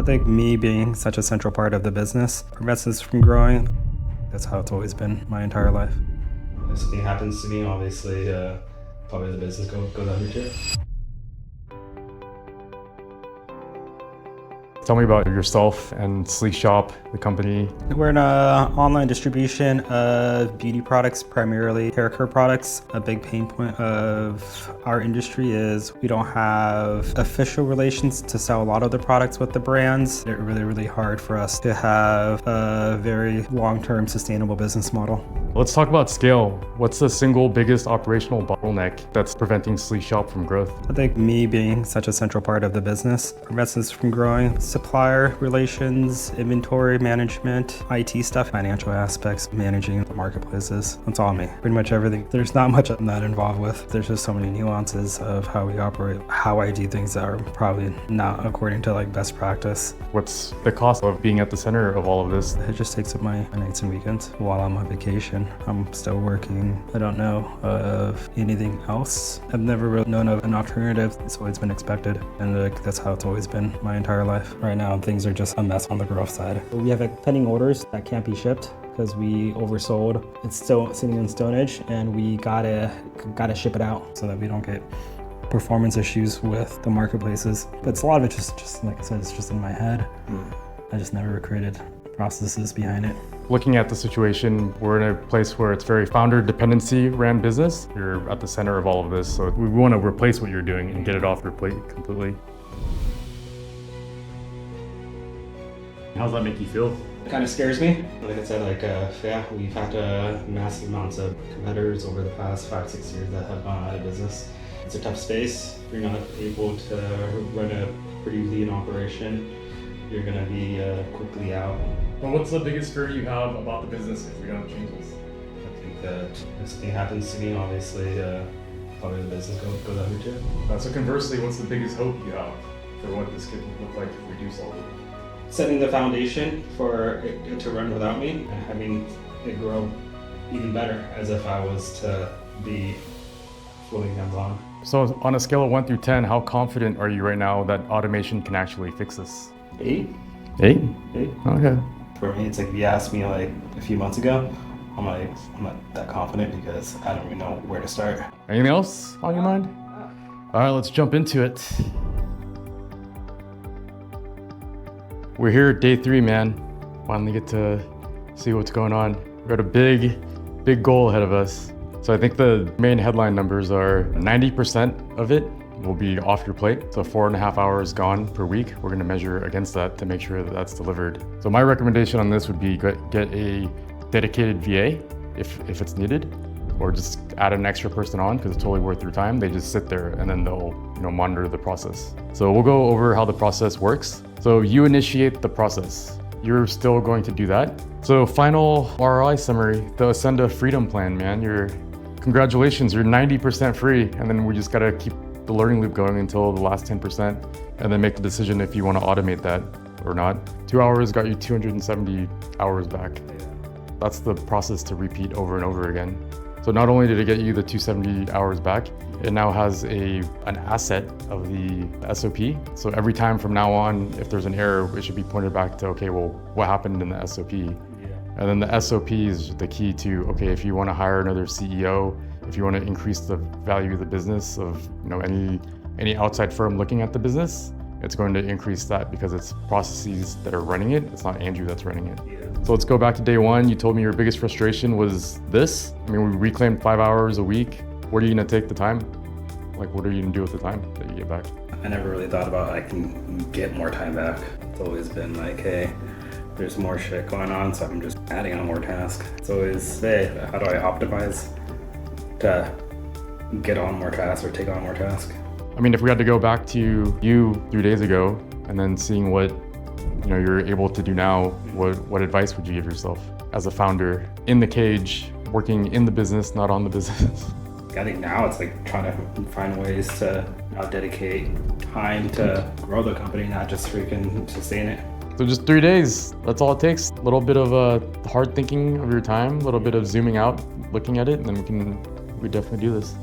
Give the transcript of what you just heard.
I think me being such a central part of the business prevents us from growing. That's how it's always been my entire life. If something happens to me, obviously, probably the business goes under too. Tell me about yourself and Sleek Shop, the company. We're an online distribution of beauty products, primarily hair care products. A big pain point of our industry is we don't have official relations to sell a lot of the products with the brands. It's really hard for us to have a very long-term sustainable business model. Let's talk about scale. What's the single biggest operational bottleneck that's preventing Sleek Shop from growth? I think me being such a central part of the business prevents us from growing. Supplier relations, inventory management, IT stuff, financial aspects, managing the marketplaces. That's all me. Pretty much everything. There's not much I'm not involved with. There's just so many nuances of how we operate, how I do things that are probably not according to like best practice. What's the cost of being at the center of all of this? It just takes up my nights and weekends while I'm on vacation. I'm still working. I don't know of anything else. I've never really known of an alternative. It's always been expected, and that's how it's always been my entire life. Right now, things are just a mess on the growth side. We have pending orders that can't be shipped because we oversold. It's still sitting in Stonehenge, and we gotta ship it out so that we don't get performance issues with the marketplaces. But it's a lot of it just like I said, it's just in my head. I just never created processes behind it. Looking at the situation, we're in a place where it's very founder dependency ran business. You're at the center of all of this, so we want to replace what you're doing and get it off your plate completely. How does that make you feel? It kind of scares me. Like I said, yeah, we've had massive amounts of competitors over the past 5-6 years that have gone out of business. It's a tough space. If you're not able to run a pretty lean operation, you're gonna be quickly out. Well, what's the biggest fear you have about the business if we don't change this? I think that if something happens to me, obviously, probably the business goes under too. So conversely, what's the biggest hope you have for what this could look like if we do solve it? Setting the foundation for it to run without me, having it grow even better as if I was to be fully hands-on. So on a scale of 1 through 10, how confident are you right now that automation can actually fix this? 8? 8? 8. Okay. For me, it's like if you asked me like a few months ago, I'm not that confident because I don't really know where to start. Anything else on your mind? All right, let's jump into it. We're here at day 3, man. Finally get to see what's going on. We've got a big goal ahead of us. So I think the main headline numbers are 90% of it will be off your plate. So 4.5 hours gone per week. We're gonna measure against that to make sure that that's delivered. So my recommendation on this would be get a dedicated VA if it's needed, or just add an extra person on because it's totally worth their time. They just sit there and then they'll monitor the process. So we'll go over how the process works. So you initiate the process. You're still going to do that. So final ROI summary, the Ascenda Freedom Plan, man. Congratulations, you're 90% free, and then we just gotta keep the learning loop going until the last 10%, and then make the decision if you want to automate that or not. 2 hours got you 270 hours back. That's the process to repeat over and over again. So not only did it get you the 270 hours back, it now has an asset of the SOP. So every time from now on, if there's an error, it should be pointed back to, okay, well, what happened in the SOP? And then the SOP is the key to, okay, if you want to hire another CEO, if you want to increase the value of the business of any outside firm looking at the business, it's going to increase that because it's processes that are running it. It's not Andrew that's running it. So let's go back to day 1. You told me your biggest frustration was this. I mean, we reclaimed 5 hours a week. Where are you going to take the time? Like, what are you going to do with the time that you get back? I never really thought about I can get more time back. It's always been like, hey, there's more shit going on, so I'm just adding on more tasks. It's always, hey, how do I optimize to get on more tasks or take on more tasks? I mean, if we had to go back to you 3 days ago and then seeing what you're able to do now, what advice would you give yourself as a founder in the cage, working in the business, not on the business? I think now it's like trying to find ways to dedicate time to grow the company, not just freaking sustain it. So just 3 days, that's all it takes. A little bit of hard thinking of your time, a little bit of zooming out, looking at it, and then we definitely do this.